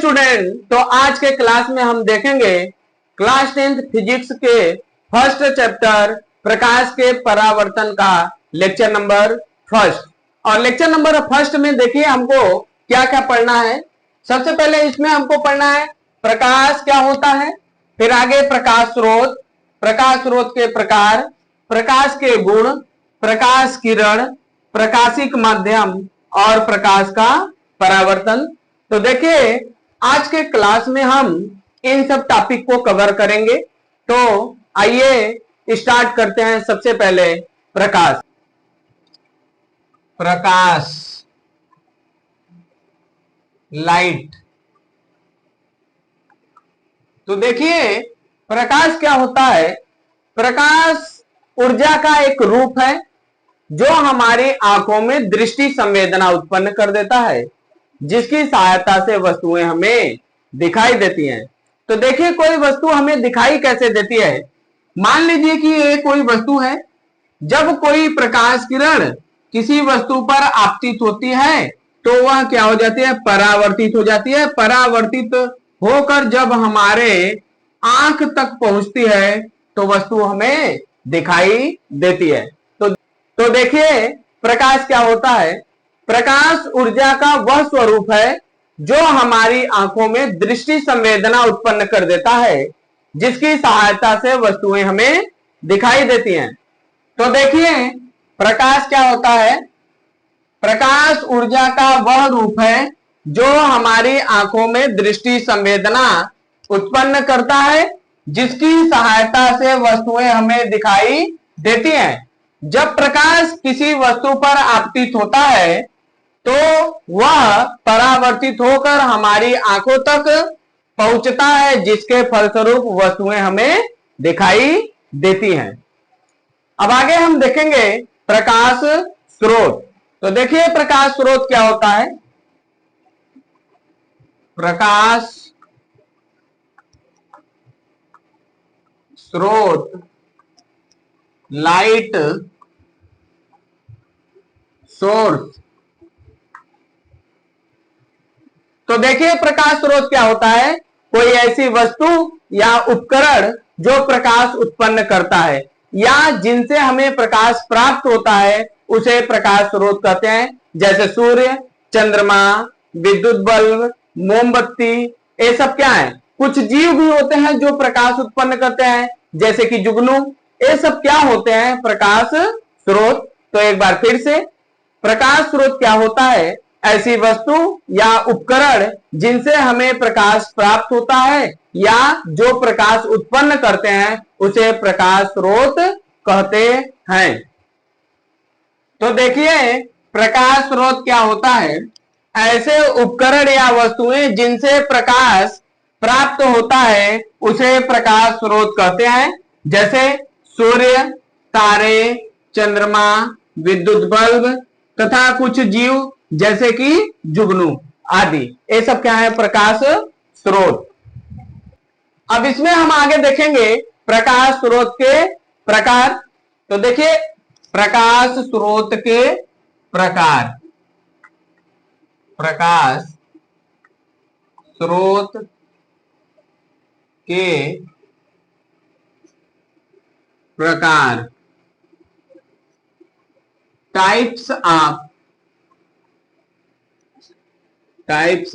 Student, तो आज के क्लास में हम देखेंगे क्लास 10th फिजिक्स के फर्स्ट चैप्टर प्रकाश के परावर्तन का लेक्चर नंबर फर्स्ट। और लेक्चर नंबर फर्स्ट में देखिए हमको क्या क्या पढ़ना है। सबसे पहले इसमें हमको पढ़ना है प्रकाश क्या होता है, फिर आगे प्रकाश स्रोत के प्रकार, प्रकाश के गुण, प्रकाश किरण, प्रकाशिक माध्यम और प्रकाश का परावर्तन। तो देखिए आज के क्लास में हम इन सब टॉपिक को कवर करेंगे। तो आइए स्टार्ट करते हैं। सबसे पहले प्रकाश लाइट। तो देखिए प्रकाश क्या होता है। प्रकाश ऊर्जा का एक रूप है जो हमारी आंखों में दृष्टि संवेदना उत्पन्न कर देता है, जिसकी सहायता से वस्तुएं हमें दिखाई देती हैं। तो देखिए कोई वस्तु हमें दिखाई कैसे देती है। मान लीजिए कि ये कोई वस्तु है। जब कोई प्रकाश किरण किसी वस्तु पर आपतित होती है तो वह क्या हो जाती है, परावर्तित हो जाती है। परावर्तित होकर जब हमारे आंख तक पहुंचती है तो वस्तु हमें दिखाई देती है। तो देखिए प्रकाश क्या होता है। प्रकाश ऊर्जा का वह स्वरूप है जो हमारी आंखों में दृष्टि संवेदना उत्पन्न कर देता है, जिसकी सहायता से वस्तुएं हमें दिखाई देती हैं। तो देखिए प्रकाश क्या होता है। प्रकाश ऊर्जा का वह रूप है जो हमारी आंखों में दृष्टि संवेदना उत्पन्न करता है, जिसकी सहायता से वस्तुएं हमें दिखाई देती हैं। जब प्रकाश किसी वस्तु पर आपतित होता है तो वह परावर्तित होकर हमारी आंखों तक पहुंचता है, जिसके फलस्वरूप वस्तुएं हमें दिखाई देती हैं। अब आगे हम देखेंगे प्रकाश स्रोत। तो देखिए प्रकाश स्रोत क्या होता है। प्रकाश स्रोत लाइट सोर्स। तो देखिए प्रकाश स्रोत क्या होता है। कोई ऐसी वस्तु या उपकरण जो प्रकाश उत्पन्न करता है या जिनसे हमें प्रकाश प्राप्त होता है उसे प्रकाश स्रोत कहते हैं। जैसे सूर्य, चंद्रमा, विद्युत बल्ब, मोमबत्ती, ये सब क्या है। कुछ जीव भी होते हैं जो प्रकाश उत्पन्न करते हैं, जैसे कि जुगनू। ये सब क्या होते हैं, प्रकाश स्रोत। तो एक बार फिर से, प्रकाश स्रोत क्या होता है, ऐसी वस्तु या उपकरण जिनसे हमें प्रकाश प्राप्त होता है या जो प्रकाश उत्पन्न करते हैं उसे प्रकाश स्रोत कहते हैं। तो देखिए प्रकाश स्रोत क्या होता है। ऐसे उपकरण या वस्तुएं जिनसे प्रकाश प्राप्त होता है उसे प्रकाश स्रोत कहते हैं। जैसे सूर्य, तारे, चंद्रमा, विद्युत बल्ब तथा कुछ जीव जैसे कि जुगनू आदि, ये सब क्या है, प्रकाश स्रोत। अब इसमें हम आगे देखेंगे प्रकाश स्रोत के प्रकार। तो देखिए प्रकाश स्रोत के प्रकार। प्रकाश स्रोत के प्रकार, टाइप्स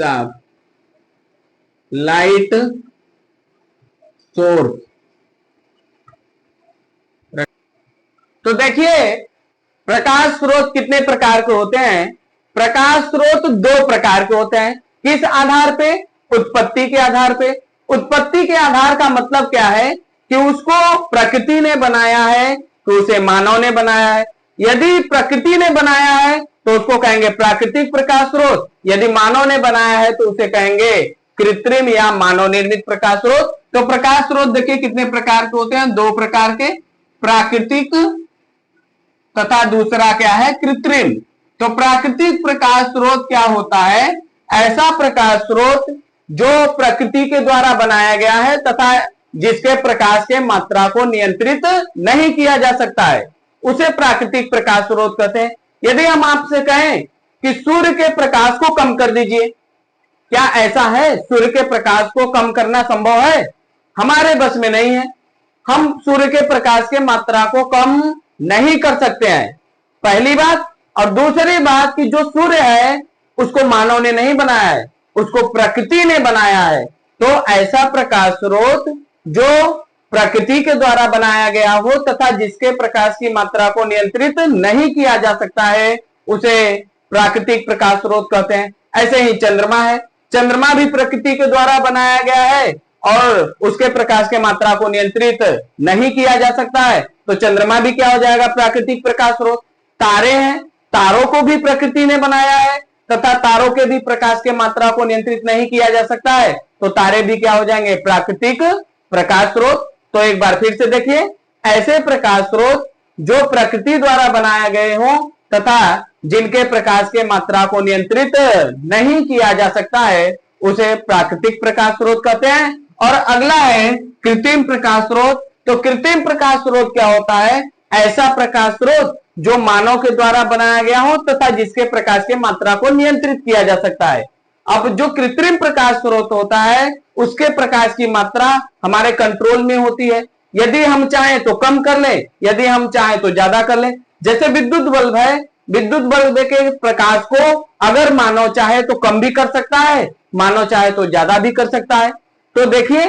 ऑफ लाइट सोर्स। तो देखिए प्रकाश स्रोत कितने प्रकार के होते हैं। प्रकाश स्रोत दो प्रकार के होते हैं। किस आधार पे, उत्पत्ति के आधार पे। उत्पत्ति के आधार का मतलब क्या है कि उसको प्रकृति ने बनाया है तो उसे मानव ने बनाया है। यदि प्रकृति ने बनाया है तो उसको कहेंगे प्राकृतिक प्रकाश स्रोत। यदि मानव ने बनाया है तो उसे कहेंगे कृत्रिम या मानव निर्मित प्रकाश स्रोत। तो प्रकाश स्रोत देखिए कितने प्रकार के होते हैं, दो प्रकार के, प्राकृतिक तथा दूसरा क्या है, कृत्रिम। तो प्राकृतिक प्रकाश स्रोत क्या होता है, ऐसा प्रकाश स्रोत जो प्रकृति के द्वारा बनाया गया है तथा जिसके प्रकाश के मात्रा को नियंत्रित नहीं किया जा सकता है, उसे प्राकृतिक प्रकाश स्रोत कहते हैं। यदि हम आपसे कहें कि सूर्य के प्रकाश को कम कर दीजिए क्या ऐसा है? सूर्य के प्रकाश को कम करना संभव है? हमारे बस में नहीं है। हम सूर्य के प्रकाश के मात्रा को कम नहीं कर सकते हैं, पहली बात। और दूसरी बात कि जो सूर्य है उसको मानव ने नहीं बनाया है, उसको प्रकृति ने बनाया है। तो ऐसा प्रकाश स्रोत जो प्रकृति के द्वारा बनाया गया हो तथा जिसके प्रकाश की मात्रा को नियंत्रित नहीं किया जा सकता है, उसे प्राकृतिक प्रकाश स्रोत कहते हैं। ऐसे ही चंद्रमा है, चंद्रमा भी प्रकृति के द्वारा बनाया गया है और उसके प्रकाश के मात्रा को नियंत्रित नहीं किया जा सकता है, तो चंद्रमा भी क्या हो जाएगा? प्राकृतिक प्रकाश स्रोत। तारे हैं, तारों को भी प्रकृति ने बनाया है तथा तारों के भी प्रकाश के मात्रा को नियंत्रित नहीं किया जा सकता है, तो तारे भी क्या हो जाएंगे? प्राकृतिक प्रकाश स्रोत। तो एक बार फिर से देखिए, ऐसे प्रकाश स्रोत जो प्रकृति द्वारा बनाए गए हों तथा जिनके प्रकाश के मात्रा को नियंत्रित नहीं किया जा सकता है, उसे प्राकृतिक प्रकाश स्रोत कहते हैं। और अगला है कृत्रिम प्रकाश स्रोत। तो कृत्रिम प्रकाश स्रोत क्या होता है? ऐसा प्रकाश स्रोत जो मानव के द्वारा बनाया गया हो तथा जिसके प्रकाश के मात्रा को नियंत्रित किया जा सकता है। अब जो कृत्रिम प्रकाश स्रोत होता है उसके प्रकाश की मात्रा हमारे कंट्रोल में होती है। यदि हम चाहें तो कम कर ले, यदि हम चाहें तो ज्यादा कर ले। जैसे विद्युत बल्ब है, विद्युत बल्ब के प्रकाश को अगर मानव चाहे तो कम भी कर सकता है, मानव चाहे तो ज्यादा भी कर सकता है। तो देखिए,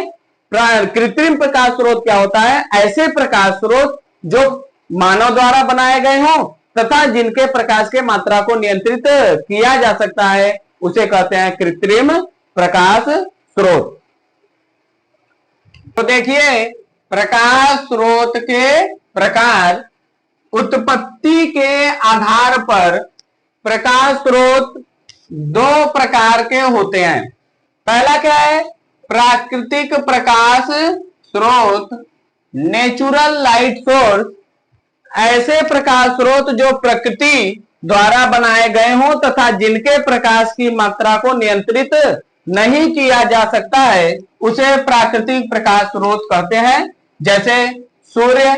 कृत्रिम प्रकाश स्रोत क्या होता है? ऐसे प्रकाश स्रोत जो मानव द्वारा बनाए गए हों तथा जिनके प्रकाश के मात्रा को नियंत्रित किया जा सकता है, उसे कहते हैं कृत्रिम प्रकाश स्रोत। तो देखिए, प्रकाश स्रोत के प्रकार, उत्पत्ति के आधार पर प्रकाश स्रोत दो प्रकार के होते हैं। पहला क्या है? प्राकृतिक प्रकाश स्रोत, नेचुरल लाइट सोर्स। ऐसे प्रकाश स्रोत जो प्रकृति द्वारा बनाए गए हों तथा जिनके प्रकाश की मात्रा को नियंत्रित नहीं किया जा सकता है, उसे प्राकृतिक प्रकाश स्रोत कहते हैं। जैसे सूर्य,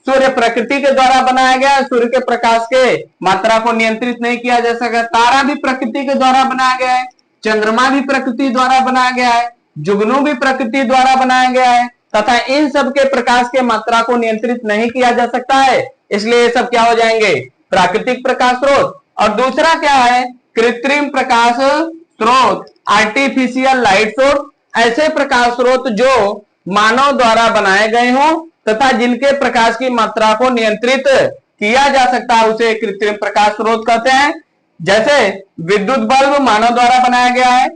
सूर्य प्रकृति के द्वारा बनाया गया है, सूर्य के प्रकाश के मात्रा को नियंत्रित नहीं किया जा सकता। तारा भी प्रकृति के द्वारा बनाया गया है, चंद्रमा भी प्रकृति द्वारा बनाया गया है, जुगनू भी प्रकृति द्वारा बनाया गया है तथा इन सब के प्रकाश के मात्रा को नियंत्रित नहीं किया जा सकता है, इसलिए ये सब क्या हो जाएंगे? प्राकृतिक प्रकाश स्रोत। और दूसरा क्या है? कृत्रिम प्रकाश स्रोत, आर्टिफिशियल लाइट सोर्स। ऐसे प्रकाश स्रोत जो मानव द्वारा बनाए गए हों तथा जिनके प्रकाश की मात्रा को नियंत्रित किया जा सकता है, उसे कृत्रिम प्रकाश स्रोत कहते हैं। जैसे विद्युत बल्ब मानव द्वारा बनाया गया है,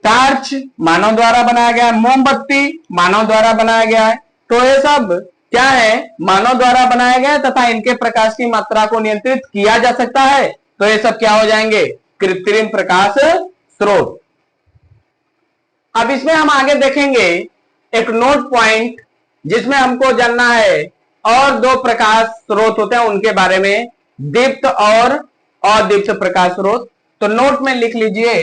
टार्च मानव द्वारा बनाया गया है, मोमबत्ती मानव द्वारा बनाया गया है। तो ये सब क्या है? मानव द्वारा बनाया गया तथा इनके प्रकाश की मात्रा को नियंत्रित किया जा सकता है, तो ये सब क्या हो जाएंगे? कृत्रिम प्रकाश स्रोत। अब इसमें हम आगे देखेंगे एक नोट पॉइंट जिसमें हमको जानना है और दो प्रकाश स्रोत होते हैं उनके बारे में, दीप्त और अदीप्त प्रकाश स्रोत। तो नोट में लिख लीजिए,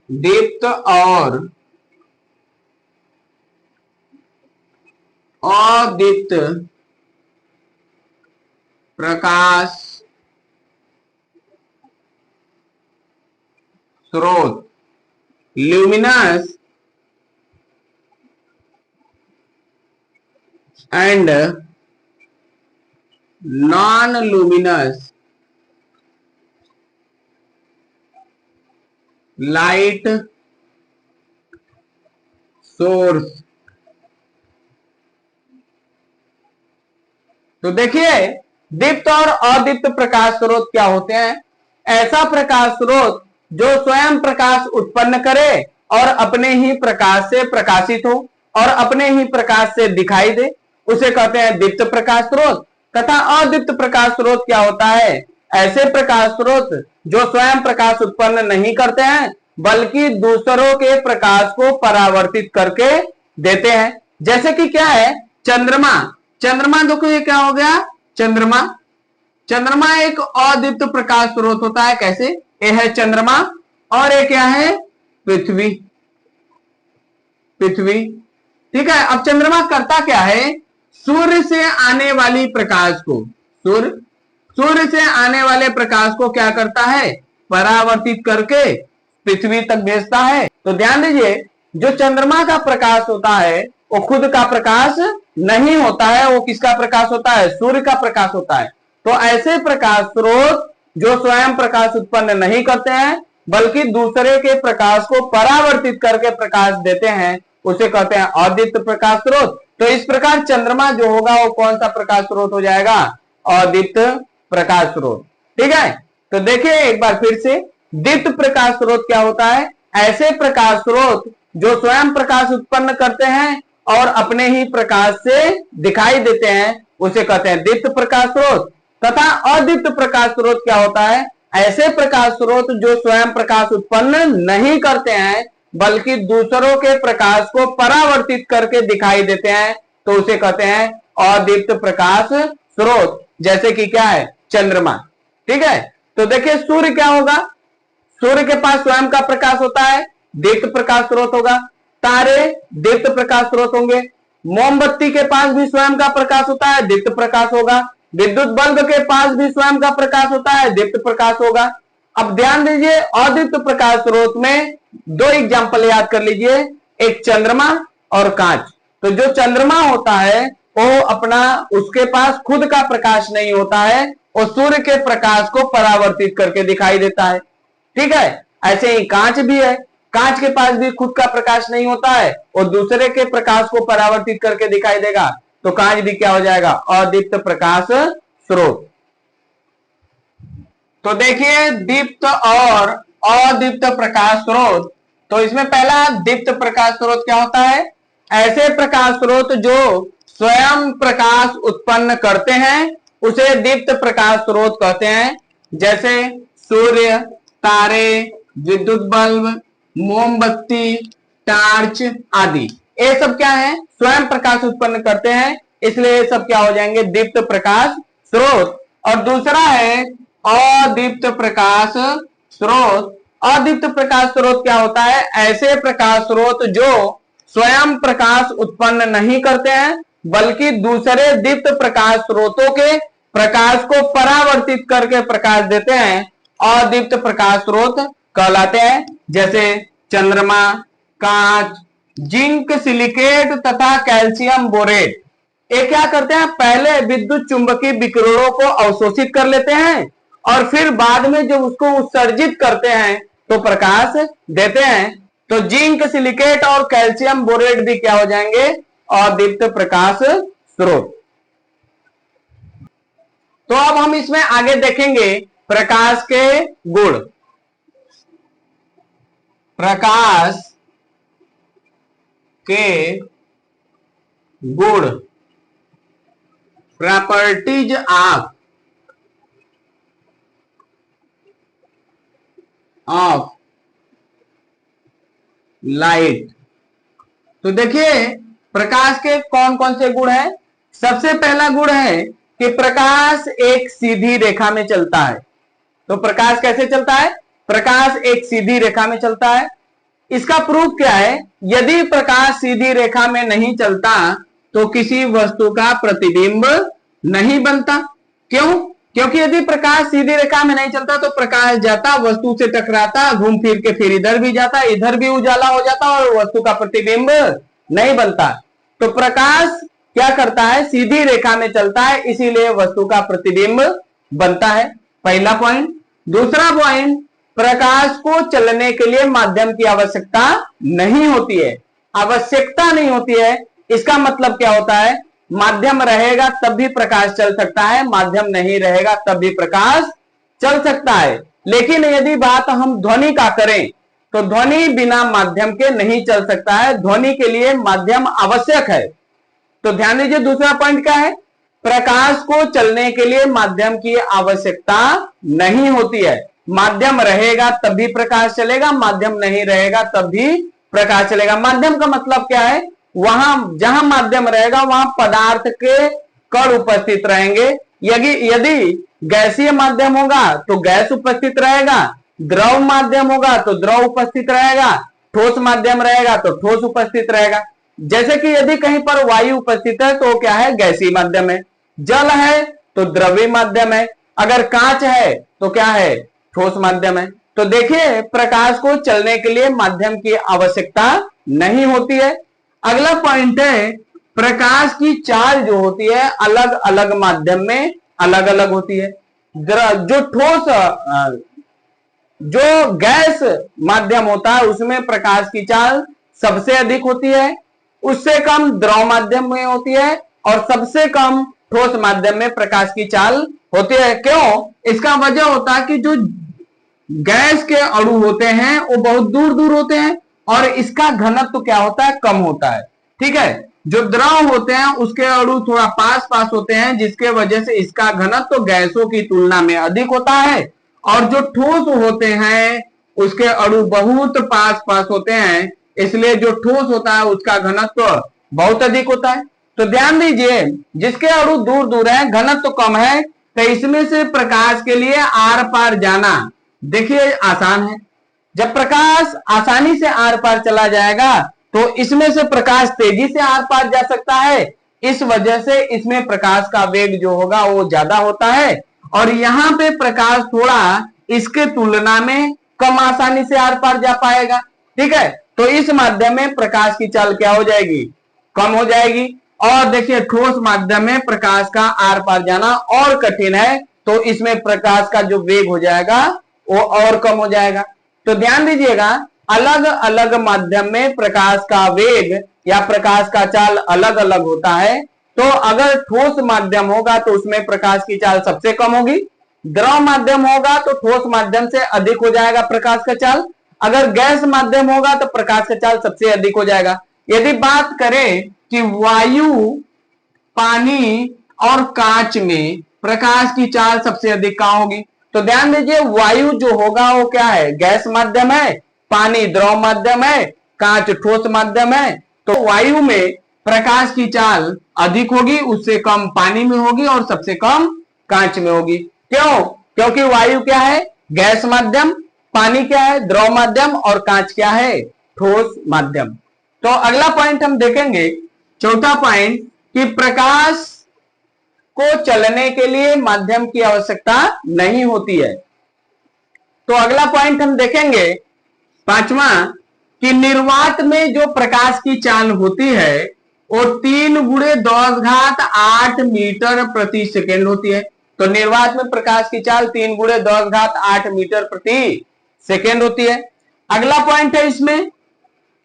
दीप्त और अदीप्त प्रकाश स्रोत, luminous and non luminous light source. तो देखिए, दीप्त और अदीप्त प्रकाश स्रोत क्या होते हैं? ऐसा प्रकाश स्रोत जो स्वयं प्रकाश उत्पन्न करे और अपने ही प्रकाश से प्रकाशित हो और अपने ही प्रकाश से दिखाई दे, उसे कहते हैं दीप्त प्रकाश स्रोत। तथा अदीप्त प्रकाश स्रोत क्या होता है? ऐसे प्रकाश स्रोत जो स्वयं प्रकाश उत्पन्न नहीं करते हैं बल्कि दूसरों के प्रकाश को परावर्तित करके देते हैं। जैसे कि क्या है? चंद्रमा। चंद्रमा देखो, ये क्या हो गया? चंद्रमा। चंद्रमा एक अदीप्त प्रकाश स्रोत होता है। कैसे? ये है चंद्रमा और ये क्या है? पृथ्वी। पृथ्वी, ठीक है। अब चंद्रमा करता क्या है? सूर्य से आने वाली प्रकाश को, सूर्य सूर्य से आने वाले प्रकाश को क्या करता है, परावर्तित करके पृथ्वी तक भेजता है। तो ध्यान दीजिए, जो चंद्रमा का प्रकाश होता है वो खुद का प्रकाश नहीं होता है, वो किसका प्रकाश होता है, सूर्य का प्रकाश होता है। तो ऐसे प्रकाश स्रोत जो स्वयं प्रकाश उत्पन्न नहीं करते हैं बल्कि दूसरे के प्रकाश को परावर्तित करके प्रकाश देते हैं, उसे कहते हैं अदीप्त प्रकाश स्रोत। तो इस प्रकार चंद्रमा जो होगा वो कौन सा प्रकाश स्रोत हो जाएगा, अदीप्त प्रकाश स्रोत। ठीक है, तो देखिए एक बार फिर से, दीप्त प्रकाश स्रोत क्या होता है, ऐसे प्रकाश स्रोत जो स्वयं प्रकाश उत्पन्न करते हैं और अपने ही प्रकाश से दिखाई देते हैं, उसे कहते हैं दीप्त प्रकाश स्रोत। तथा अदीप्त प्रकाश स्रोत क्या होता है, ऐसे प्रकाश स्रोत जो स्वयं प्रकाश उत्पन्न नहीं करते हैं बल्कि दूसरों के प्रकाश को परावर्तित करके दिखाई देते हैं, तो उसे कहते हैं अदीप्त प्रकाश स्रोत। जैसे कि क्या है, चंद्रमा। ठीक है, तो देखिए सूर्य क्या होगा, सूर्य के पास स्वयं का प्रकाश होता है, दीप्त प्रकाश स्रोत होगा। तारे दीप्त प्रकाश स्रोत होंगे। मोमबत्ती के पास भी स्वयं का प्रकाश होता है, दीप्त प्रकाश होगा। विद्युत बल्ब के पास भी स्वयं का प्रकाश होता है, दीप्त प्रकाश होगा। अब ध्यान दीजिए, अदीप्त प्रकाश स्रोत में दो एग्जाम्पल याद कर लीजिए, एक चंद्रमा और कांच। तो जो चंद्रमा होता है वो अपना, उसके पास खुद का प्रकाश नहीं होता है, वो सूर्य के प्रकाश को परावर्तित करके दिखाई देता है। ठीक है, ऐसे ही कांच भी है, कांच के पास भी खुद का प्रकाश नहीं होता है, वो दूसरे के प्रकाश को परावर्तित करके दिखाई देगा। तो कांच भी क्या हो जाएगा, अदीप्त प्रकाश स्रोत। तो देखिए दीप्त और अदीप्त प्रकाश स्रोत। तो इसमें पहला दीप्त प्रकाश स्रोत क्या होता है, ऐसे प्रकाश स्रोत जो स्वयं प्रकाश उत्पन्न करते हैं उसे दीप्त प्रकाश स्रोत कहते हैं। जैसे सूर्य, तारे, विद्युत बल्ब, मोमबत्ती, टार्च आदि, ये सब क्या है, स्वयं प्रकाश उत्पन्न करते हैं, इसलिए ये सब क्या हो जाएंगे, दीप्त प्रकाश स्रोत। और दूसरा है अदीप्त प्रकाश स्रोत। अदीप्त प्रकाश स्रोत क्या होता है, ऐसे प्रकाश स्रोत जो स्वयं प्रकाश उत्पन्न नहीं करते हैं बल्कि दूसरे दीप्त प्रकाश स्रोतों के प्रकाश को परावर्तित करके प्रकाश देते हैं, अदीप्त प्रकाश स्रोत कहलाते हैं। जैसे चंद्रमा, कांच, जिंक सिलिकेट तथा कैल्शियम बोरेट। ये क्या करते हैं, पहले विद्युत चुंबकीय विकिरणों को अवशोषित कर लेते हैं और फिर बाद में जब उसको उत्सर्जित करते हैं तो प्रकाश देते हैं। तो जिंक सिलिकेट और कैल्शियम बोरेट भी क्या हो जाएंगे, अदीप्त प्रकाश स्रोत। तो अब हम इसमें आगे देखेंगे प्रकाश के गुण। प्रकाश के गुण, प्रॉपर्टीज ऑफ लाइट। तो देखिए प्रकाश के कौन कौन से गुण हैं। सबसे पहला गुण है कि प्रकाश एक सीधी रेखा में चलता है। तो प्रकाश कैसे चलता है, प्रकाश एक सीधी रेखा में चलता है। इसका प्रूफ क्या है, यदि प्रकाश सीधी रेखा में नहीं चलता तो किसी वस्तु का प्रतिबिंब नहीं बनता। क्यों, क्योंकि यदि प्रकाश सीधी रेखा में नहीं चलता तो प्रकाश जाता, वस्तु से टकराता, घूम फिर के फिर इधर भी जाता, इधर भी उजाला हो जाता और वस्तु का प्रतिबिंब नहीं बनता। तो प्रकाश क्या करता है, सीधी रेखा में चलता है, इसीलिए वस्तु का प्रतिबिंब बनता है। पहला पॉइंट। दूसरा पॉइंट, प्रकाश को चलने के लिए माध्यम की आवश्यकता नहीं होती है। आवश्यकता नहीं होती है, इसका मतलब क्या होता है, माध्यम रहेगा तब भी प्रकाश चल सकता है, माध्यम नहीं रहेगा तब भी प्रकाश चल सकता है। लेकिन यदि बात हम ध्वनि का करें तो ध्वनि बिना माध्यम के नहीं चल सकता है, ध्वनि के लिए माध्यम आवश्यक है। तो ध्यान दीजिए दूसरा पॉइंट क्या है, प्रकाश को चलने के लिए माध्यम की आवश्यकता नहीं होती है। माध्यम रहेगा तब भी प्रकाश चलेगा, माध्यम नहीं रहेगा तब भी प्रकाश चलेगा। माध्यम का मतलब क्या है, वहां जहां माध्यम रहेगा वहां पदार्थ के कण उपस्थित रहेंगे। यदि गैसीय माध्यम होगा तो गैस उपस्थित रहेगा, द्रव माध्यम होगा तो द्रव उपस्थित रहेगा, ठोस माध्यम रहेगा तो ठोस उपस्थित रहेगा। जैसे कि यदि कहीं पर वायु उपस्थित है तो क्या है, गैसीय माध्यम है। जल है तो द्रव्य माध्यम है, अगर कांच है तो क्या है, ठोस माध्यम है। तो देखिए प्रकाश को चलने के लिए माध्यम की आवश्यकता नहीं होती है। अगला पॉइंट है प्रकाश की चाल जो होती है अलग अलग माध्यम में अलग अलग होती है। जो ठोस जो गैस माध्यम होता है उसमें प्रकाश की चाल सबसे अधिक होती है, उससे कम द्रव माध्यम में होती है और सबसे कम ठोस माध्यम में प्रकाश की चाल होती है। क्यों? इसका वजह होता है कि जो गैस के अणु होते हैं वो बहुत दूर दूर होते हैं और इसका घनत्व तो क्या होता है, कम होता है। ठीक है, जो द्रव होते हैं उसके अणु थोड़ा पास पास होते हैं जिसके वजह से इसका घनत्व तो गैसों की तुलना में अधिक होता है, और जो ठोस होते हैं उसके अणु बहुत पास पास होते हैं, इसलिए जो ठोस होता है उसका घनत्व बहुत अधिक होता है। तो ध्यान दीजिए जिसके अणु दूर दूर है घनत्व कम है, तो इसमें से प्रकाश के लिए आर पार जाना देखिए आसान है। जब प्रकाश आसानी से आर पार चला जाएगा तो इसमें से प्रकाश तेजी से आर पार जा सकता है, इस वजह से इसमें प्रकाश का वेग जो होगा वो ज्यादा होता है, और यहां पे प्रकाश थोड़ा इसके तुलना में कम आसानी से आर पार जा पाएगा। ठीक है, तो इस माध्यम में प्रकाश की चाल क्या हो जाएगी, कम हो जाएगी। और देखिए ठोस माध्यम में प्रकाश का आर पार जाना और कठिन है, तो इसमें प्रकाश का जो वेग हो जाएगा वो और कम हो जाएगा। तो ध्यान दीजिएगा अलग अलग माध्यम में प्रकाश का वेग या प्रकाश का चाल अलग अलग होता है। तो अगर ठोस माध्यम होगा तो उसमें प्रकाश की चाल सबसे कम होगी, द्रव माध्यम होगा तो ठोस माध्यम से अधिक हो जाएगा प्रकाश का चाल, अगर गैस माध्यम होगा तो प्रकाश का चाल सबसे अधिक हो जाएगा। यदि बात करें कि वायु, पानी और कांच में प्रकाश की चाल सबसे अधिक कहां होगी, तो ध्यान दीजिए वायु जो होगा वो क्या है, गैस माध्यम है, पानी द्रव माध्यम है, कांच ठोस माध्यम है। तो वायु में प्रकाश की चाल अधिक होगी, उससे कम पानी में होगी और सबसे कम कांच में होगी। क्यों? क्योंकि वायु क्या है, गैस माध्यम, पानी क्या है, द्रव माध्यम, और कांच क्या है, ठोस माध्यम। तो अगला पॉइंट हम देखेंगे, चौथा पॉइंट, कि प्रकाश को चलने के लिए माध्यम की आवश्यकता नहीं होती है। तो अगला पॉइंट हम देखेंगे पांचवा, कि निर्वात में जो प्रकाश की चाल होती है वो 3 × 10⁸ मीटर प्रति सेकेंड होती है। तो निर्वात में प्रकाश की चाल 3 × 10⁸ मीटर प्रति सेकेंड होती है। अगला पॉइंट है इसमें,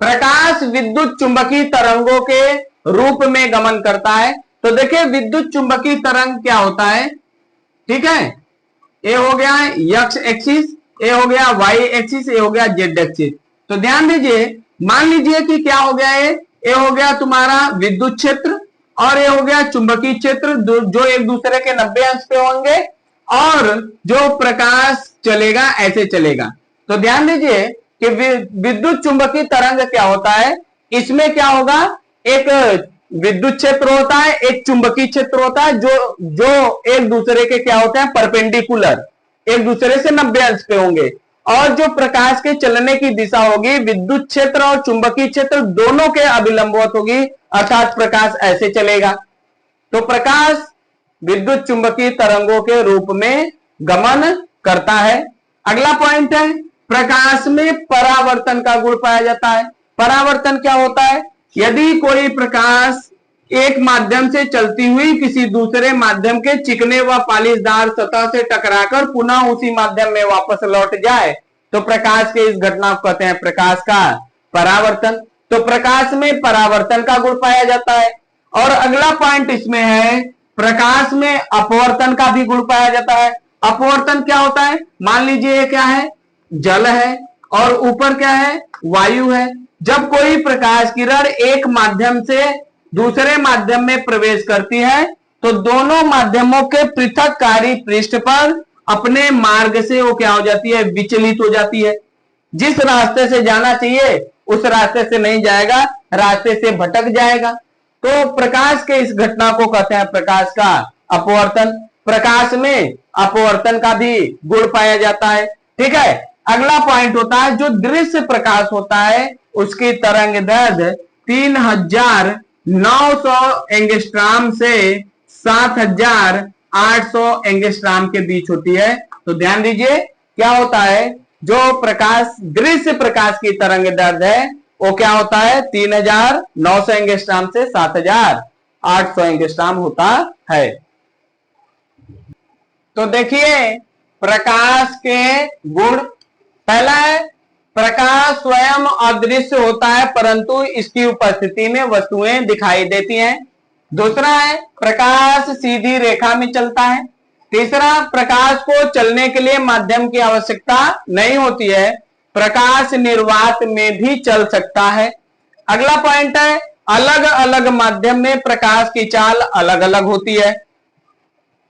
प्रकाश विद्युत चुंबकीय तरंगों के रूप में गमन करता है। तो देखिए विद्युत चुंबकीय तरंग क्या होता है, ठीक है, ये हो गया एक्स एक्सिस, ये हो गया वाई एक्सिस, ये हो गया जेड एक्सिस। तो ध्यान दीजिए, मान लीजिए कि क्या हो गया है, ये हो गया तुम्हारा विद्युत क्षेत्र और ये हो गया चुंबकीय क्षेत्र, जो एक दूसरे के 90 अंश पे होंगे, और जो प्रकाश चलेगा ऐसे चलेगा। तो ध्यान दीजिए कि विद्युत चुंबकीय तरंग क्या होता है, इसमें क्या होगा, एक विद्युत क्षेत्र होता है, एक चुंबकीय क्षेत्र होता है, जो एक दूसरे के क्या होते हैं, परपेंडिकुलर, एक दूसरे से 90 अंश पे होंगे, और जो प्रकाश के चलने की दिशा होगी विद्युत क्षेत्र और चुंबकीय क्षेत्र दोनों के अभिलंबवत होगी, अर्थात प्रकाश ऐसे चलेगा। तो प्रकाश विद्युत चुंबकीय तरंगों के रूप में गमन करता है। अगला पॉइंट है, प्रकाश में परावर्तन का गुण पाया जाता है। परावर्तन क्या होता है, यदि कोई प्रकाश एक माध्यम से चलती हुई किसी दूसरे माध्यम के चिकने व पालिशदार सतह से टकराकर पुनः उसी माध्यम में वापस लौट जाए तो प्रकाश के इस घटना को कहते हैं प्रकाश का परावर्तन। तो प्रकाश में परावर्तन का गुण पाया जाता है। और अगला पॉइंट इसमें है, प्रकाश में अपवर्तन का भी गुण पाया जाता है। अपवर्तन क्या होता है, मान लीजिए ये क्या है, जल है और ऊपर क्या है, वायु है। जब कोई प्रकाश किरण एक माध्यम से दूसरे माध्यम में प्रवेश करती है तो दोनों माध्यमों के पृथककारी पृष्ठ पर अपने मार्ग से वो क्या हो जाती है, विचलित हो जाती है। जिस रास्ते से जाना चाहिए उस रास्ते से नहीं जाएगा, रास्ते से भटक जाएगा। तो प्रकाश के इस घटना को कहते हैं प्रकाश का अपवर्तन। प्रकाश में अपवर्तन का भी गुण पाया जाता है। ठीक है, अगला पॉइंट होता है, जो दृश्य प्रकाश होता है उसकी तरंग दैर्घ्य 3900 एंगस्ट्रॉम से 7000 800 एंगस्ट्रॉम के बीच होती है। तो ध्यान दीजिए क्या होता है, जो प्रकाश दृश्य प्रकाश की तरंग दैर्ध्य है वो क्या होता है, 3900 एंगस्ट्रॉम से 7800 एंगस्ट्रॉम होता है। तो देखिए प्रकाश के गुण, पहला है प्रकाश स्वयं अदृश्य होता है परंतु इसकी उपस्थिति में वस्तुएं दिखाई देती हैं। दूसरा है प्रकाश सीधी रेखा में चलता है। तीसरा, प्रकाश को चलने के लिए माध्यम की आवश्यकता नहीं होती है, प्रकाश निर्वात में भी चल सकता है। अगला पॉइंट है अलग अलग माध्यम में प्रकाश की चाल अलग अलग होती है।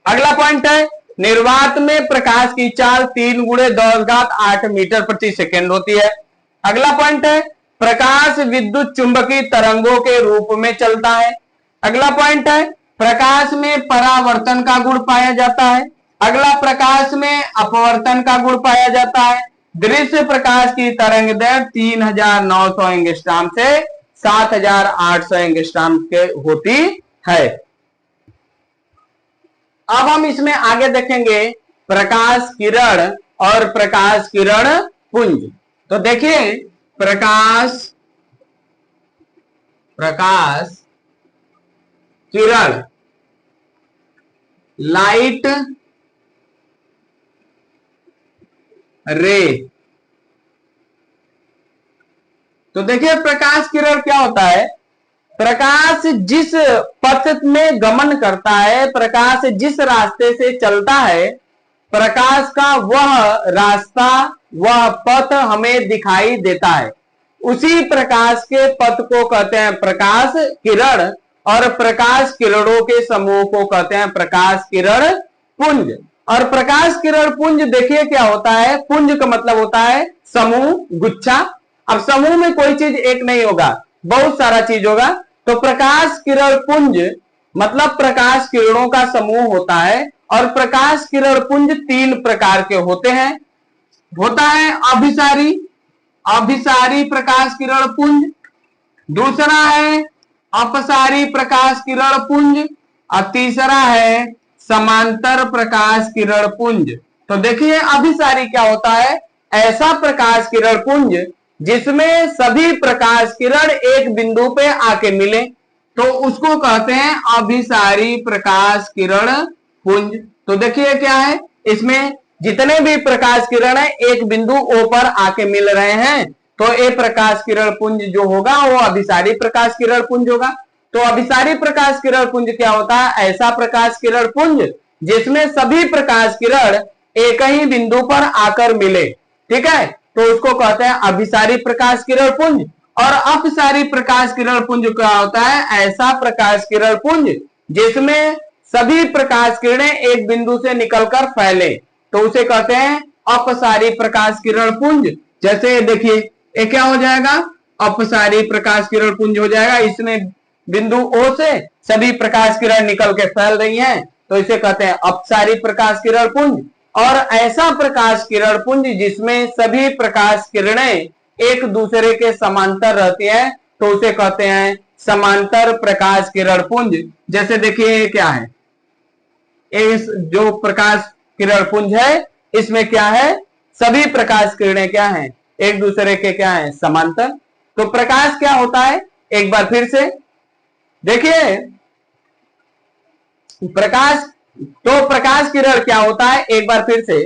अगला पॉइंट है निर्वात में प्रकाश की चाल 3 × 10⁸ मीटर प्रति सेकेंड होती है। अगला पॉइंट है प्रकाश विद्युत चुंबकीय तरंगों के रूप में चलता है। अगला पॉइंट है प्रकाश में परावर्तन का गुण पाया जाता है। अगला प्रकाश में अपवर्तन का गुण पाया जाता है। दृश्य प्रकाश की तरंग दैर्ध्य 3900 एंगस्ट्रॉम से 7800 एंगस्ट्रॉम के होती है। अब हम इसमें आगे देखेंगे प्रकाश किरण और प्रकाश किरण पुंज। तो देखिए प्रकाश किरण, लाइट रे। तो देखिए प्रकाश किरण क्या होता है, प्रकाश जिस पथ में गमन करता है, प्रकाश जिस रास्ते से चलता है, प्रकाश का वह रास्ता वह पथ हमें दिखाई देता है, उसी प्रकाश के पथ को कहते हैं प्रकाश किरण और प्रकाश किरणों के समूह को कहते हैं प्रकाश किरण पुंज। और प्रकाश किरण पुंज देखिए क्या होता है, पुंज का मतलब होता है समूह, गुच्छा। अब समूह में कोई चीज एक नहीं होगा, बहुत सारा चीज होगा। तो प्रकाश किरण पुंज मतलब प्रकाश किरणों का समूह होता है। और प्रकाश किरण पुंज 3 प्रकार के होते हैं। होता है अभिसारी प्रकाश किरण पुंज, दूसरा है अपसारी प्रकाश किरण पुंज और तीसरा है समांतर प्रकाश किरण पुंज। तो देखिए अभिसारी क्या होता है, ऐसा प्रकाश किरण पुंज जिसमें सभी प्रकाश किरण एक बिंदु पे आके मिले, तो उसको कहते हैं अभिसारी प्रकाश किरण पुंज। तो देखिए क्या है, इसमें जितने भी प्रकाश किरण है एक बिंदु ओ पर आके मिल रहे हैं, तो ये प्रकाश किरण पुंज जो होगा वो अभिसारी प्रकाश किरण पुंज होगा। तो अभिसारी प्रकाश किरण पुंज क्या होता है, ऐसा प्रकाश किरण पुंज जिसमें सभी प्रकाश किरण एक ही बिंदु पर आकर मिले, ठीक है, तो उसको कहते हैं अभिसारी प्रकाश किरण पुंज। और अपसारी प्रकाश किरण पुंज क्या होता है, ऐसा प्रकाश किरण पुंज जिसमें सभी प्रकाश किरणें एक बिंदु से निकलकर फैले, तो उसे कहते हैं अपसारी प्रकाश किरण पुंज। जैसे देखिए ये क्या हो जाएगा, अपसारी प्रकाश किरण पुंज हो जाएगा, इसमें बिंदु O से सभी प्रकाश किरण निकल के फैल रही हैं, तो इसे कहते हैं अपसारी प्रकाश किरण पुंज। और ऐसा प्रकाश किरण पुंज जिसमें सभी प्रकाश किरणें एक दूसरे के समांतर रहती हैं, तो उसे कहते हैं समांतर प्रकाश किरण पुंज। जैसे देखिए क्या है, इस जो प्रकाश किरण पुंज है इसमें क्या है, सभी प्रकाश किरणें क्या हैं, एक दूसरे के क्या है, समांतर। तो प्रकाश क्या होता है, एक बार फिर से देखिए प्रकाश, तो प्रकाश किरण क्या होता है, एक बार फिर से,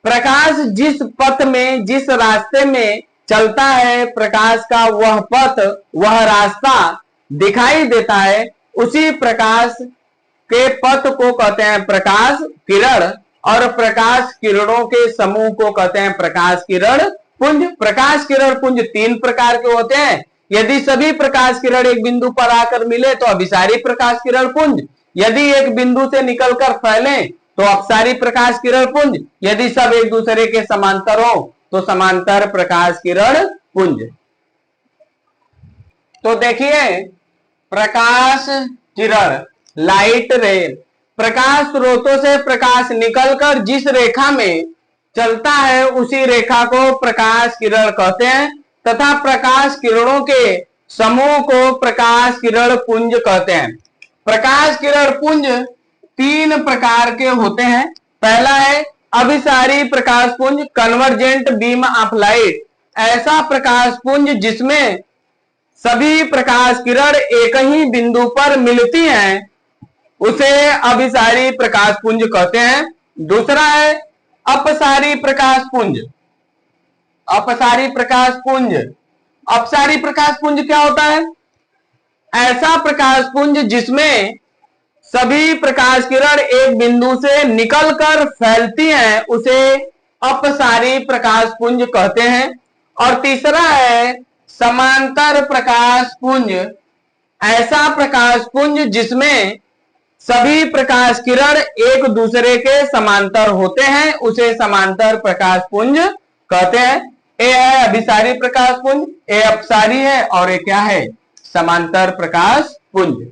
प्रकाश जिस पथ में जिस रास्ते में चलता है, प्रकाश का वह पथ वह रास्ता दिखाई देता है, उसी प्रकाश के पथ को कहते हैं प्रकाश किरण और प्रकाश किरणों के समूह को कहते हैं प्रकाश किरण पुंज। प्रकाश किरण पुंज 3 प्रकार के होते हैं। यदि सभी प्रकाश किरण एक बिंदु पर आकर मिले तो अभिसारी प्रकाश किरण पुंज, यदि एक बिंदु से निकलकर फैले तो अपसारी प्रकाश किरण पुंज, यदि सब एक दूसरे के समांतर हो तो समांतर प्रकाश किरण पुंज। तो देखिए प्रकाश किरण, लाइट रे, प्रकाश स्रोतों से प्रकाश निकलकर जिस रेखा में चलता है उसी रेखा को प्रकाश किरण कहते हैं, तथा प्रकाश किरणों के समूह को प्रकाश किरण पुंज कहते हैं। प्रकाश किरण पुंज तीन प्रकार के होते हैं। पहला है अभिसारी प्रकाश पुंज, कन्वर्जेंट बीम ऑफ लाइट, ऐसा प्रकाश पुंज जिसमें सभी प्रकाश किरण एक ही बिंदु पर मिलती हैं, उसे अभिसारी प्रकाश पुंज कहते हैं। दूसरा है अपसारी प्रकाश पुंज। अपसारी प्रकाश पुंज, अपसारी प्रकाश पुंज क्या होता है? ऐसा प्रकाश पुंज जिसमें सभी प्रकाश किरण एक बिंदु से निकलकर फैलती हैं, उसे अपसारी प्रकाश पुंज कहते हैं। और तीसरा है समांतर प्रकाश पुंज। ऐसा प्रकाश पुंज जिसमें सभी प्रकाश किरण एक दूसरे के समांतर होते हैं, उसे समांतर प्रकाश पुंज कहते हैं। ये है अभिसारी प्रकाश पुंज, ये अपसारी है, और ये क्या है? समांतर प्रकाश पुंज।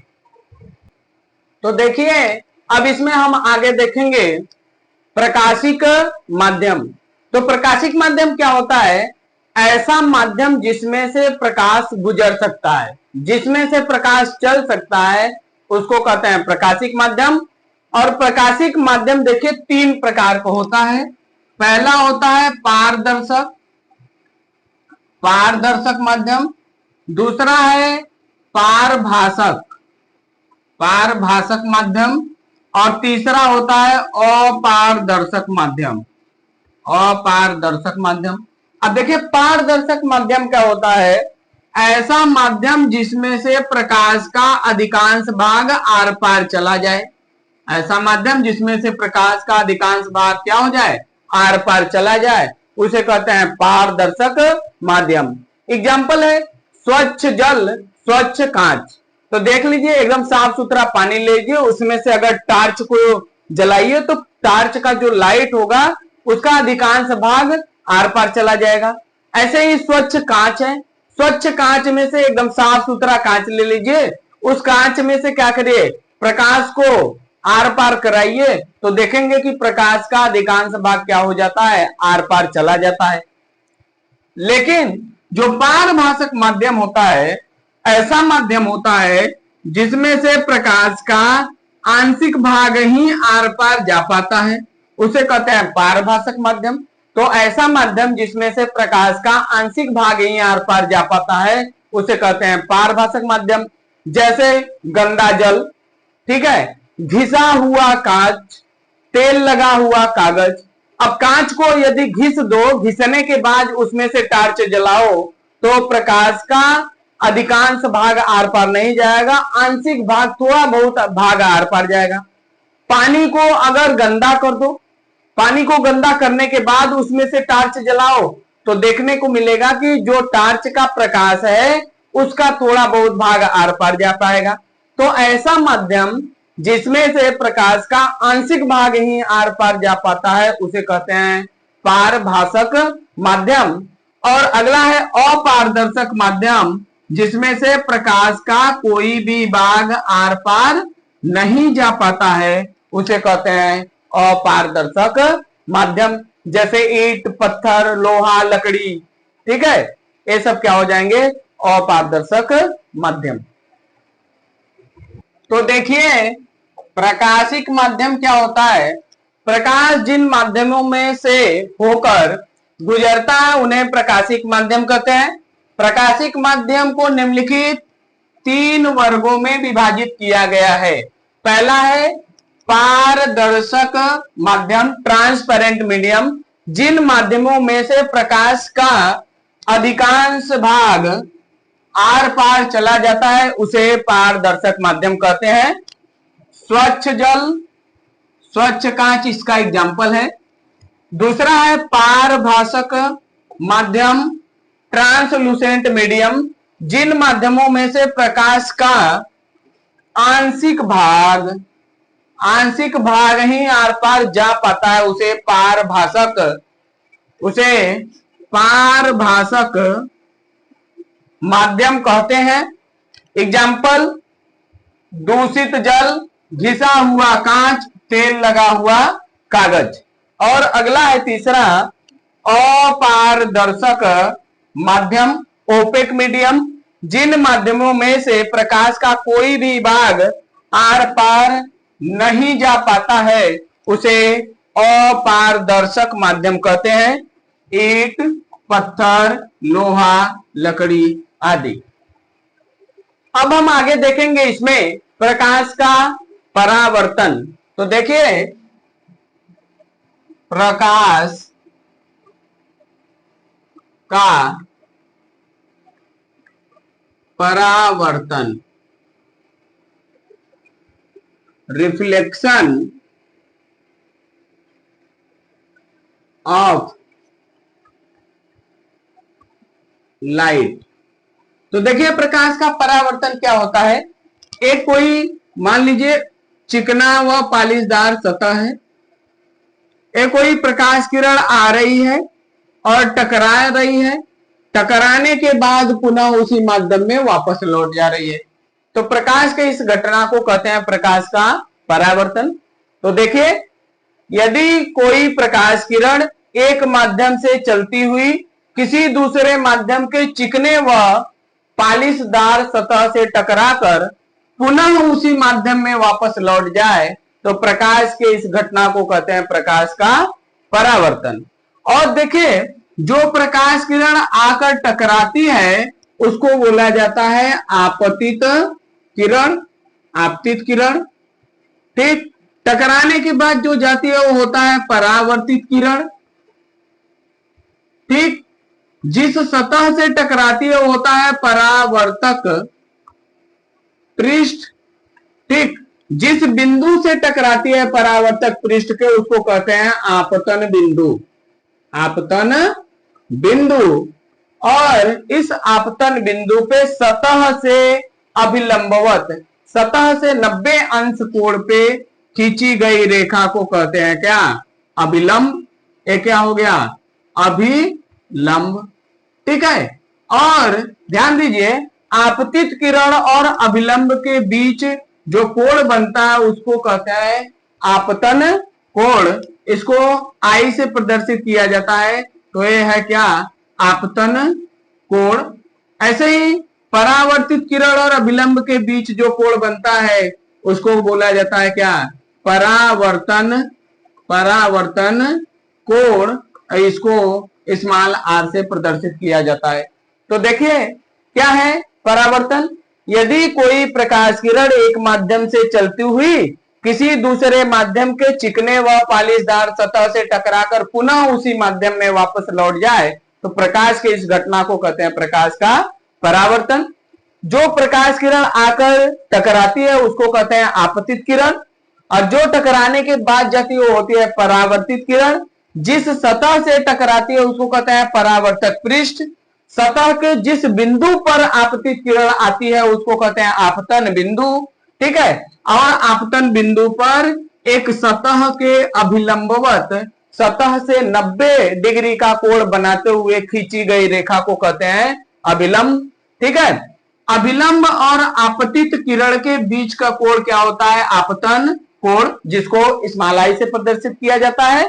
तो देखिए अब इसमें हम आगे देखेंगे प्रकाशिक माध्यम। तो प्रकाशिक माध्यम क्या होता है? ऐसा माध्यम जिसमें से प्रकाश गुजर सकता है, जिसमें से प्रकाश चल सकता है, उसको कहते हैं प्रकाशिक माध्यम। और प्रकाशिक माध्यम देखिए तीन प्रकार का होता है। पहला होता है पारदर्शक, पारदर्शक माध्यम। दूसरा है पारभासक, पारभासक माध्यम। और तीसरा होता है अपारदर्शक माध्यम, अपारदर्शक माध्यम। अब देखिए पारदर्शक माध्यम क्या होता है? ऐसा माध्यम जिसमें से प्रकाश का अधिकांश भाग आर पार चला जाए। ऐसा माध्यम जिसमें से प्रकाश का अधिकांश भाग क्या हो जाए? आर पार चला जाए, उसे कहते हैं पारदर्शक माध्यम। एग्जाम्पल है स्वच्छ जल, स्वच्छ कांच। तो देख लीजिए एकदम साफ सुथरा पानी लीजिए, उसमें से अगर टार्च को जलाइए तो टार्च का जो लाइट होगा उसका अधिकांश भाग आर पार चला जाएगा। ऐसे ही स्वच्छ कांच है, स्वच्छ कांच में से एकदम साफ सुथरा कांच ले लीजिए, उस कांच में से क्या करिए? प्रकाश को आर पार कराइए, तो देखेंगे कि प्रकाश का अधिकांश भाग क्या हो जाता है? आर पार चला जाता है। लेकिन जो पारभासक माध्यम होता है, ऐसा माध्यम होता है जिसमें से प्रकाश का आंशिक भाग ही आर पार जा पाता है, उसे कहते हैं पारभासक माध्यम। तो ऐसा माध्यम जिसमें से प्रकाश का आंशिक भाग ही आर पार जा पाता है, उसे कहते हैं पारभासक माध्यम। जैसे गंदा जल, ठीक है, घिसा हुआ कांच, तेल लगा हुआ कागज। अब कांच को यदि घिस दो, घिसने के बाद उसमें से टार्च जलाओ, तो प्रकाश का अधिकांश भाग आर पार नहीं जाएगा, आंशिक भाग थोड़ा बहुत भाग आर पार जाएगा। पानी को अगर गंदा कर दो, पानी को गंदा करने के बाद उसमें से टार्च जलाओ, तो देखने को मिलेगा कि जो टार्च का प्रकाश है उसका थोड़ा बहुत भाग आर पार जा पाएगा। तो ऐसा माध्यम जिसमें से प्रकाश का आंशिक भाग ही आर पार जा पाता है, उसे कहते हैं पारभासक माध्यम। और अगला है अपारदर्शक माध्यम, जिसमें से प्रकाश का कोई भी भाग आर पार नहीं जा पाता है, उसे कहते हैं अपारदर्शक माध्यम। जैसे ईंट, पत्थर, लोहा, लकड़ी, ठीक है, ये सब क्या हो जाएंगे? अपारदर्शक माध्यम। तो देखिए प्रकाशिक माध्यम क्या होता है? प्रकाश जिन माध्यमों में से होकर गुजरता है उन्हें प्रकाशिक माध्यम कहते हैं। प्रकाशिक माध्यम को निम्नलिखित तीन वर्गों में विभाजित किया गया है। पहला है पारदर्शक माध्यम, ट्रांसपेरेंट मीडियम। जिन माध्यमों में से प्रकाश का अधिकांश भाग आर पार चला जाता है, उसे पारदर्शक माध्यम कहते हैं। स्वच्छ जल, स्वच्छ कांच इसका एग्जाम्पल है। दूसरा है पारभासक माध्यम, ट्रांसलूसेंट मीडियम। जिन माध्यमों में से प्रकाश का आंशिक भाग ही आर पार जा पाता है, उसे पारभासक माध्यम कहते हैं। एग्जाम्पल दूषित जल, घिसा हुआ कांच, तेल लगा हुआ कागज। और अगला है तीसरा अपारदर्शक माध्यम, ओपेक मीडियम। जिन माध्यमों में से प्रकाश का कोई भी भाग आर पार नहीं जा पाता है उसे अपारदर्शक माध्यम कहते हैं। ईंट, पत्थर, लोहा, लकड़ी आदि। अब हम आगे देखेंगे इसमें प्रकाश का परावर्तन। तो देखिए, प्रकाश का परावर्तन, रिफ्लेक्शन ऑफ लाइट। तो देखिए, प्रकाश का परावर्तन क्या होता है। एक कोई मान लीजिए चिकना व पालिशदार सतह है, एक कोई प्रकाश किरण आ रही है और टकरा रही है, टकराने के बाद पुनः उसी माध्यम में वापस लौट जा रही है। तो प्रकाश के इस घटना को कहते हैं प्रकाश का परावर्तन। तो देखिए, यदि कोई प्रकाश किरण एक माध्यम से चलती हुई किसी दूसरे माध्यम के चिकने व पालिशदार सतह से टकराकर पुनः उसी माध्यम में वापस लौट जाए तो प्रकाश के इस घटना को कहते हैं प्रकाश का परावर्तन। और देखिए, जो प्रकाश किरण आकर टकराती है उसको बोला जाता है आपतित किरण। आपतित किरण, ठीक। टकराने के बाद जो जाती है वो होता है परावर्तित किरण, ठीक। जिस सतह से टकराती है वो होता है परावर्तक पृष्ठ, ठीक। जिस बिंदु से टकराती है परावर्तक पृष्ठ के उसको कहते हैं आपतन बिंदु। आपतन बिंदु। और इस आपतन बिंदु पे सतह से अभिलंबवत, सतह से 90 अंश कोण पे खींची गई रेखा को कहते हैं क्या, अभिलंब। ये क्या हो गया, अभिलंब, ठीक है। और ध्यान दीजिए, आपतित किरण और अभिलंब के बीच जो कोण बनता है उसको कहते हैं आपतन कोण। इसको आई से प्रदर्शित किया जाता है, तो ये है क्या, आपतन कोण। ऐसे ही परावर्तित किरण और अभिलंब के बीच जो कोण बनता है उसको बोला जाता है क्या, परावर्तन, परावर्तन कोण। इसको स्मॉल आर से प्रदर्शित किया जाता है। तो देखिए क्या है परावर्तन। यदि कोई प्रकाश किरण एक माध्यम से चलती हुई किसी दूसरे माध्यम के चिकने व पालिशदार सतह से टकराकर पुनः उसी माध्यम में वापस लौट जाए तो प्रकाश के इस घटना को कहते हैं प्रकाश का परावर्तन। जो प्रकाश किरण आकर टकराती है उसको कहते हैं आपतित किरण, और जो टकराने के बाद जाती है वो होती है परावर्तित किरण। जिस सतह से टकराती है उसको कहते हैं परावर्तक पृष्ठ। सतह के जिस बिंदु पर आपतित किरण आती है उसको कहते हैं आपतन बिंदु, ठीक है। और आपतन बिंदु पर एक सतह के अभिलंबवत, सतह से 90 डिग्री का कोण बनाते हुए खींची गई रेखा को कहते हैं अभिलंब, ठीक है। अभिलंब और आपतित किरण के बीच का कोण क्या होता है, आपतन कोण, जिसको स्मॉल आई से प्रदर्शित किया जाता है।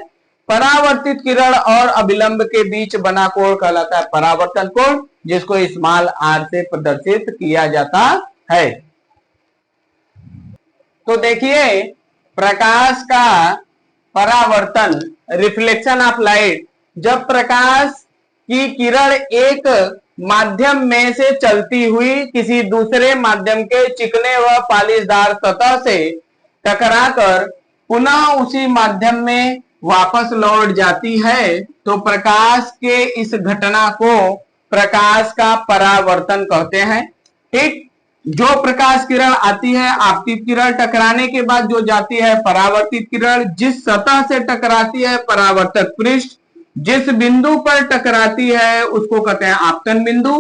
परावर्तित किरण और अभिलंब के बीच बना कोण कहलाता है परावर्तन कोण, जिसको स्मॉल आर से प्रदर्शित किया जाता है। तो देखिए, प्रकाश का परावर्तन, रिफ्लेक्शन ऑफ लाइट, जब प्रकाश की किरण एक माध्यम में से चलती हुई किसी दूसरे माध्यम के चिकने व पालिशदार सतह से टकराकर पुनः उसी माध्यम में वापस लौट जाती है तो प्रकाश के इस घटना को प्रकाश का परावर्तन कहते हैं, ठीक। जो प्रकाश किरण आती है आपतित किरण, टकराने के बाद जो जाती है परावर्तित किरण, जिस सतह से टकराती है परावर्तक पृष्ठ, जिस बिंदु पर टकराती है उसको कहते हैं आपतन बिंदु।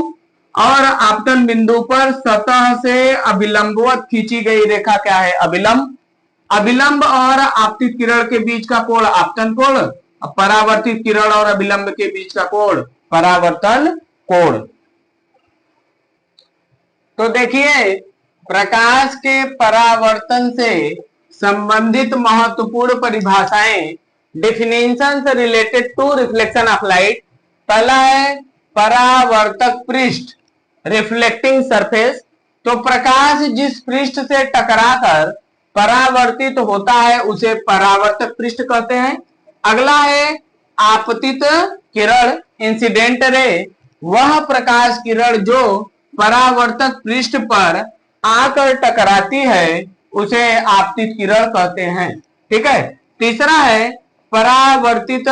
और आपतन बिंदु पर सतह से अभिलंबवत खींची गई रेखा क्या है, अभिलंब। अभिलंब और आपतित किरण के बीच का कोण आपतन कोण, परावर्तित किरण और अभिलंब के बीच का कोण परावर्तन कोण। तो देखिए, प्रकाश के परावर्तन से संबंधित महत्वपूर्ण परिभाषाएं, definitions related to reflection of light. पहला है परावर्तक पृष्ठ, रिफ्लेक्टिंग सरफेस। तो प्रकाश जिस पृष्ठ से टकराकर परावर्तित होता है उसे परावर्तक पृष्ठ कहते हैं। अगला है आपतित किरण, इंसिडेंट रे, वह प्रकाश किरण जो परावर्तक पृष्ठ पर आकर टकराती है उसे आपतित किरण कहते हैं। ठीक है। तीसरा है परावर्तित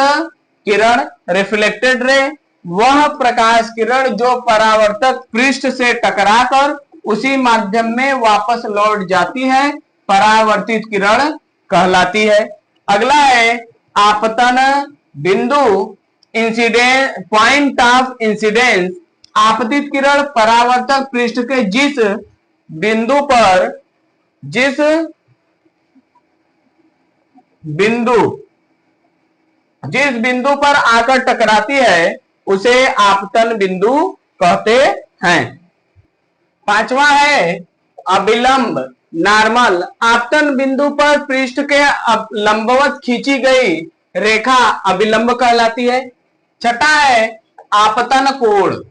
किरण, रिफ्लेक्टेड रे, वह प्रकाश किरण जो परावर्तक पृष्ठ से टकराकर उसी माध्यम में वापस लौट जाती है, परावर्तित किरण कहलाती है। अगला है आपतन बिंदु, इंसिडेंट पॉइंट ऑफ इंसिडेंस, आपतित किरण परावर्तक पृष्ठ के जिस बिंदु पर आकर टकराती है उसे आपतन बिंदु कहते हैं। पांचवा है अभिलंब, नॉर्मल, आपतन बिंदु पर पृष्ठ के लंबवत खींची गई रेखा अभिलंब कहलाती है। छठा है आपतन कोण,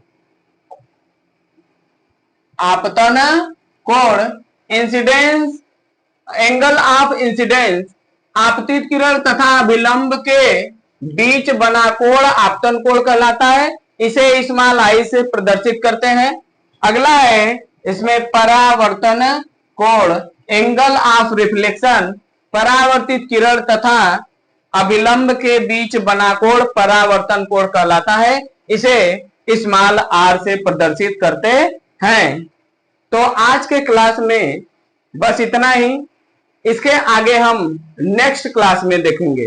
आपतन कोण, इंसिडेंस, एंगल ऑफ इंसिडेंस, आपतित किरण तथा अभिलंब के बीच बना कोण आपतन कोण कहलाता है। इसे स्मॉल आई से प्रदर्शित करते हैं। अगला है इसमें परावर्तन कोण, एंगल ऑफ रिफ्लेक्शन, परावर्तित किरण तथा अभिलंब के बीच बना कोण परावर्तन कोण कहलाता है। इसे स्मॉल आर से प्रदर्शित करते हैं। तो आज के क्लास में बस इतना ही। इसके आगे हम नेक्स्ट क्लास में देखेंगे।